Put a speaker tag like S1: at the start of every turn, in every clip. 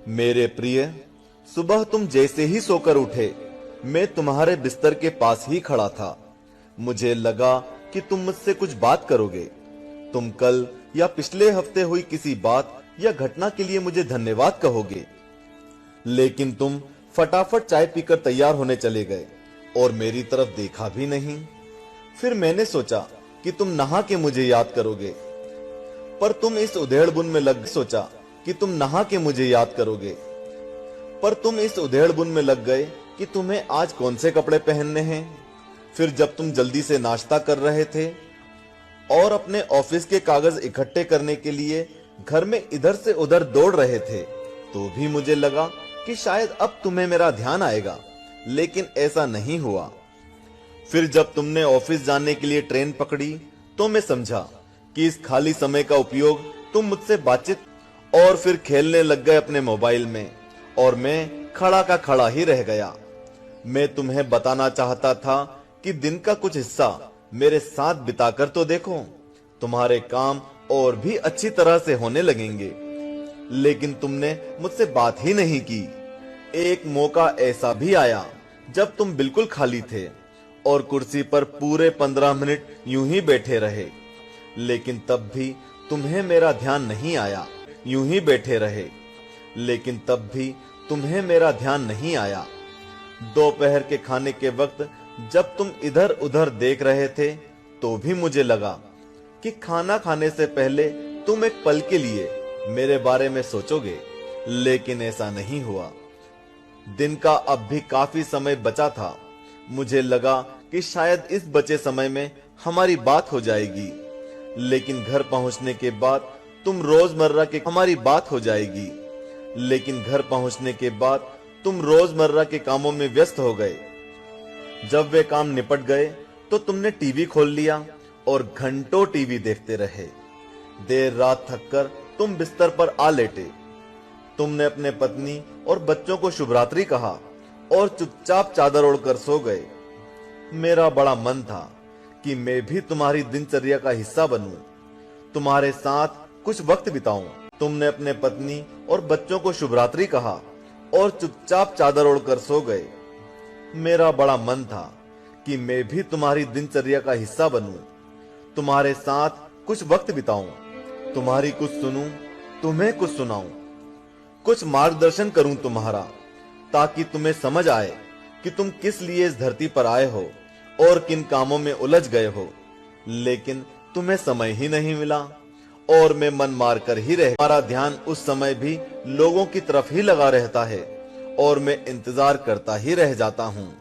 S1: मेरे प्रिय, सुबह तुम जैसे ही सोकर उठे, मैं तुम्हारे बिस्तर के पास ही खड़ा था। मुझे लगा कि तुम मुझसे कुछ बात करोगे। तुम कल या पिछले हफ्ते हुई किसी बात या घटना के लिए मुझे धन्यवाद कहोगे, लेकिन तुम फटाफट चाय पीकर तैयार होने चले गए और मेरी तरफ देखा भी नहीं। फिर मैंने सोचा कि तुम नहा के मुझे याद करोगे, पर तुम इस उधेड़बुन में लग गए कि तुम्हें आज कौन से कपड़े पहनने हैं। फिर जब तुम जल्दी से नाश्ता कर रहे थे और अपने ऑफिस के कागज इकट्ठे करने के लिए घर में इधर से उधर दौड़ रहे थे, तो भी मुझे लगा कि शायद अब तुम्हें मेरा ध्यान आएगा, लेकिन ऐसा नहीं हुआ। फिर जब तुमने ऑफिस जाने के लिए ट्रेन पकड़ी, तो मैं समझा कि इस खाली समय का उपयोग तुम मुझसे बातचीत और फिर खेलने लग गए अपने मोबाइल में, और मैं खड़ा का खड़ा ही रह गया। मैं तुम्हें बताना चाहता था कि दिन का कुछ हिस्सा मेरे साथ बिताकर तो देखो, तुम्हारे काम और भी अच्छी तरह से होने लगेंगे, लेकिन तुमने मुझसे बात ही नहीं की। एक मौका ऐसा भी आया जब तुम बिल्कुल खाली थे और कुर्सी पर पूरे 15 मिनट यूं ही बैठे रहे, लेकिन तब भी तुम्हें मेरा ध्यान नहीं आया। दोपहर के खाने के वक्त जब तुम इधर उधर देख रहे थे, तो भी मुझे लगा कि खाना खाने से पहले तुम एक पल के लिए मेरे बारे में सोचोगे, लेकिन ऐसा नहीं हुआ। दिन का अब भी काफी समय बचा था। मुझे लगा कि शायद इस बचे समय में हमारी बात हो जाएगी, लेकिन घर पहुंचने के बाद तुम रोजमर्रा के कामों में व्यस्त हो गए। जब वे काम निपट गए तो तुमने टीवी खोल लिया और घंटों टीवी देखते रहे। देर रात थककर तुम बिस्तर पर आ लेटे। तुमने अपने पत्नी और बच्चों को शुभ रात्रि कहा और चुपचाप चादर ओढ़कर सो गए। मेरा बड़ा मन था कि मैं भी तुम्हारी दिनचर्या का हिस्सा बनूं, तुम्हारे साथ कुछ वक्त बिताऊं। तुमने अपने पत्नी और बच्चों को शुभ रात्रि कहा और चुपचाप चादर ओढ़कर सो गए। मेरा बड़ा मन था कि मैं भी तुम्हारी दिनचर्या का हिस्सा बनूं, तुम्हारे साथ कुछ वक्त बिताऊं, तुम्हारी कुछ सुनूं, तुम्हें कुछ सुनाऊं, कुछ मार्गदर्शन करूं तुम्हारा, ताकि तुम्हें समझ आए कि तुम किस लिए इस धरती पर आए हो और किन कामों में उलझ गए हो। लेकिन तुम्हें समय ही नहीं मिला और मैं मन मार कर ही रह। हमारा ध्यान उस समय भी लोगों की तरफ ही लगा रहता है और मैं इंतजार करता ही रह जाता हूँ।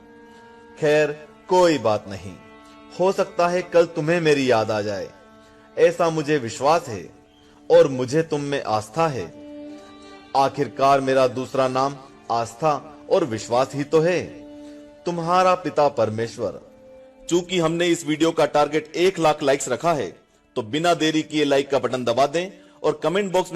S1: खैर, कोई बात नहीं, हो सकता है कल तुम्हें मेरी याद आ जाए, ऐसा मुझे विश्वास है और मुझे तुम में आस्था है। आखिरकार मेरा दूसरा नाम आस्था और विश्वास ही तो है। तुम्हारा पिता परमेश्वर। चूंकि हमने इस वीडियो का टारगेट 1 लाख लाइक्स रखा है, तो बिना देरी किए लाइक का बटन दबा दें और कमेंट बॉक्स में